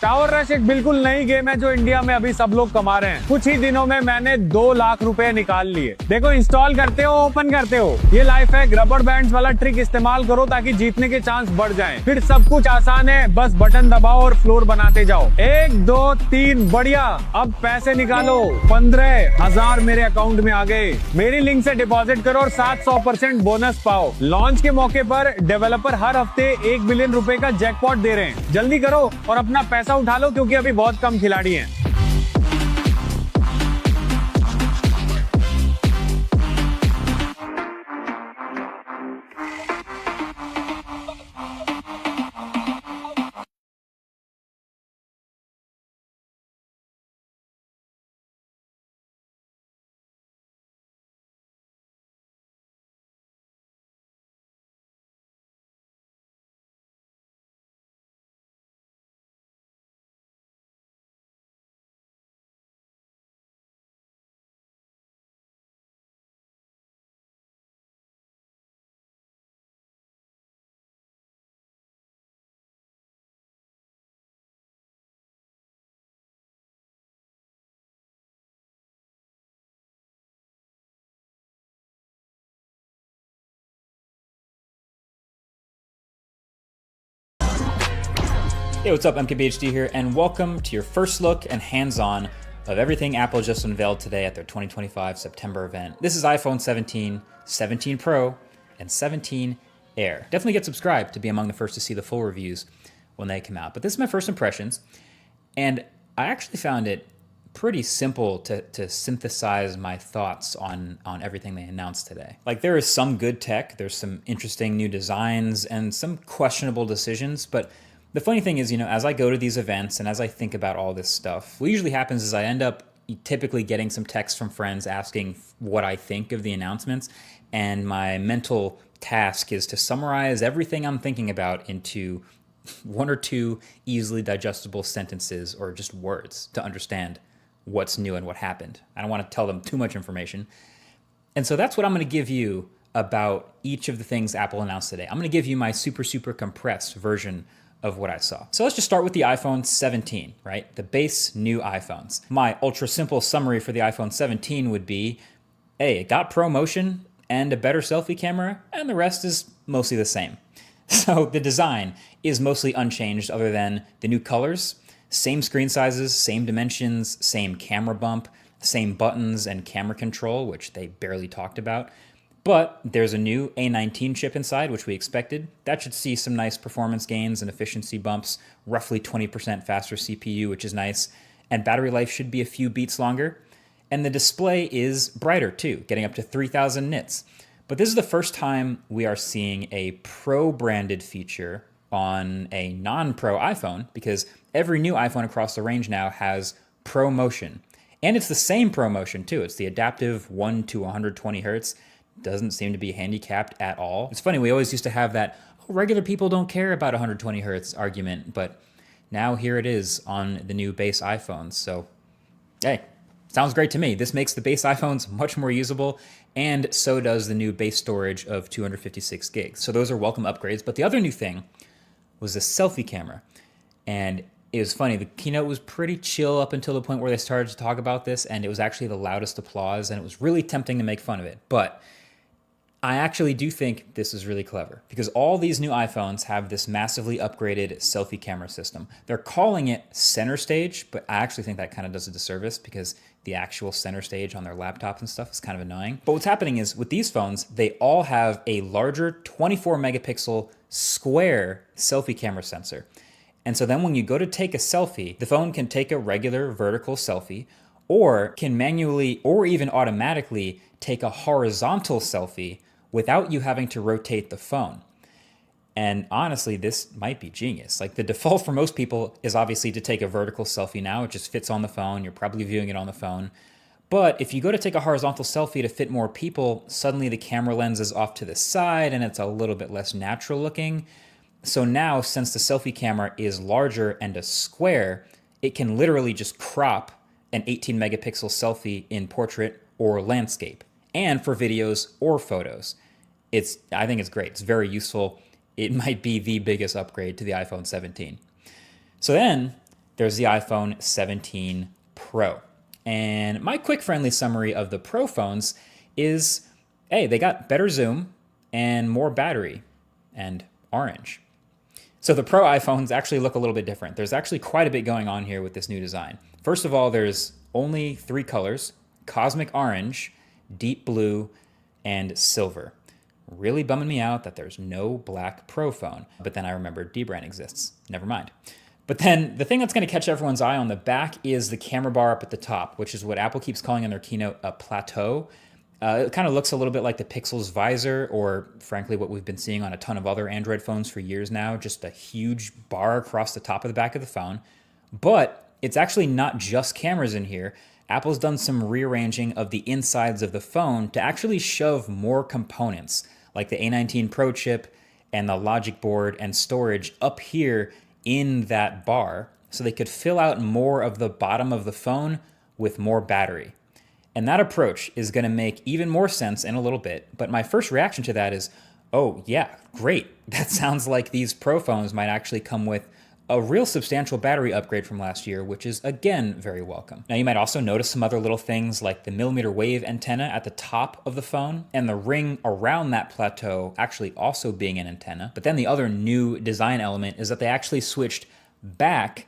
Tower rush एक बिल्कुल नई गेम है जो इंडिया में अभी सब लोग कमा रहे हैं। कुछ ही दिनों में मैंने 2 लाख रुपए निकाल लिए। देखो, इंस्टॉल करते हो, ओपन करते हो, ये लाइफ है। रबड़ बैंड्स वाला ट्रिक इस्तेमाल करो ताकि जीतने के चांस बढ़ जाएं। फिर सब कुछ आसान है, बस बटन दबाओ और फ्लोर बनाते जाओ। 1 2 3, बढ़िया। अब पैसे निकालो। 15,000 मेरे अकाउंट में आ गए। मेरी लिंक से डिपॉजिट करो और 700% बोनस पाओ। लॉन्च के मौके पर डेवलपर हर हफ्ते 1 बिलियन रुपए का जैकपॉट दे रहे हैं। जल्दी करो और अपना पैसा उठा लो, क्योंकि अभी बहुत कम खिलाड़ी हैं। Hey, what's up? MKBHD here, and welcome to your first look and hands-on of everything Apple just unveiled today at their 2025 September event. This is iPhone 17, 17 Pro, and 17 Air. Definitely get subscribed to be among the first to see the full reviews when they come out. But this is my first impressions, and I actually found it pretty simple to synthesize my thoughts on everything they announced today. Like, there is some good tech, there's some interesting new designs, and some questionable decisions, but the funny thing is, as I go to these events and as I think about all this stuff, what usually happens is I end up typically getting some texts from friends asking what I think of the announcements, and my mental task is to summarize everything I'm thinking about into 1 or 2 easily digestible sentences or just words to understand what's new and what happened. I don't want to tell them too much information. And so that's what I'm going to give you about each of the things Apple announced today. I'm going to give you my super compressed version of what I saw. So let's just start with the iPhone 17, right? The base new iPhones. My ultra simple summary for the iPhone 17 would be, hey, it got ProMotion and a better selfie camera, and the rest is mostly the same. So the design is mostly unchanged other than the new colors, same screen sizes, same dimensions, same camera bump, same buttons and camera control, which they barely talked about. But there's a new A19 chip inside, which we expected. That should see some nice performance gains and efficiency bumps, roughly 20% faster CPU, which is nice. And battery life should be a few beats longer. And the display is brighter too, getting up to 3000 nits. But this is the first time we are seeing a Pro-branded feature on a non-Pro iPhone, because every new iPhone across the range now has ProMotion. And it's the same ProMotion too. It's the adaptive 1 to 120 hertz. Doesn't seem to be handicapped at all. It's funny, we always used to have that, regular people don't care about 120 hertz argument, but now here it is on the new base iPhones. So, hey, sounds great to me. This makes the base iPhones much more usable, and so does the new base storage of 256 gigs. So those are welcome upgrades. But the other new thing was the selfie camera. And it was funny, the keynote was pretty chill up until the point where they started to talk about this, and it was actually the loudest applause, and it was really tempting to make fun of it. But I actually do think this is really clever, because all these new iPhones have this massively upgraded selfie camera system. They're calling it center stage, but I actually think that kind of does a disservice, because the actual center stage on their laptops and stuff is kind of annoying. But what's happening is, with these phones, they all have a larger 24 megapixel square selfie camera sensor. And so then when you go to take a selfie, the phone can take a regular vertical selfie, or can manually or even automatically take a horizontal selfie without you having to rotate the phone. And honestly, this might be genius. Like, the default for most people is obviously to take a vertical selfie now. It just fits on the phone. You're probably viewing it on the phone. But if you go to take a horizontal selfie to fit more people, suddenly the camera lens is off to the side and it's a little bit less natural looking. So now, since the selfie camera is larger and a square, it can literally just crop an 18 megapixel selfie in portrait or landscape, and for videos or photos. I think it's great. It's very useful. It might be the biggest upgrade to the iPhone 17. So then there's the iPhone 17 Pro. And my quick friendly summary of the Pro phones is, hey, they got better zoom and more battery and orange. So the Pro iPhones actually look a little bit different. There's actually quite a bit going on here with this new design. First of all, there's only 3 colors: cosmic orange, deep blue, and silver. Really bumming me out that there's no black Pro phone. But then I remembered Dbrand exists. Never mind. But then the thing that's going to catch everyone's eye on the back is the camera bar up at the top, which is what Apple keeps calling in their keynote a plateau. It kind of looks a little bit like the Pixel's visor, or frankly, what we've been seeing on a ton of other Android phones for years now, just a huge bar across the top of the back of the phone. But it's actually not just cameras in here. Apple's done some rearranging of the insides of the phone to actually shove more components, like the A19 Pro chip and the logic board and storage up here in that bar, so they could fill out more of the bottom of the phone with more battery. And that approach is going to make even more sense in a little bit. But my first reaction to that is, oh yeah, great. That sounds like these Pro phones might actually come with a real substantial battery upgrade from last year, which is again very welcome. Now you might also notice some other little things like the millimeter wave antenna at the top of the phone and the ring around that plateau actually also being an antenna. But then the other new design element is that they actually switched back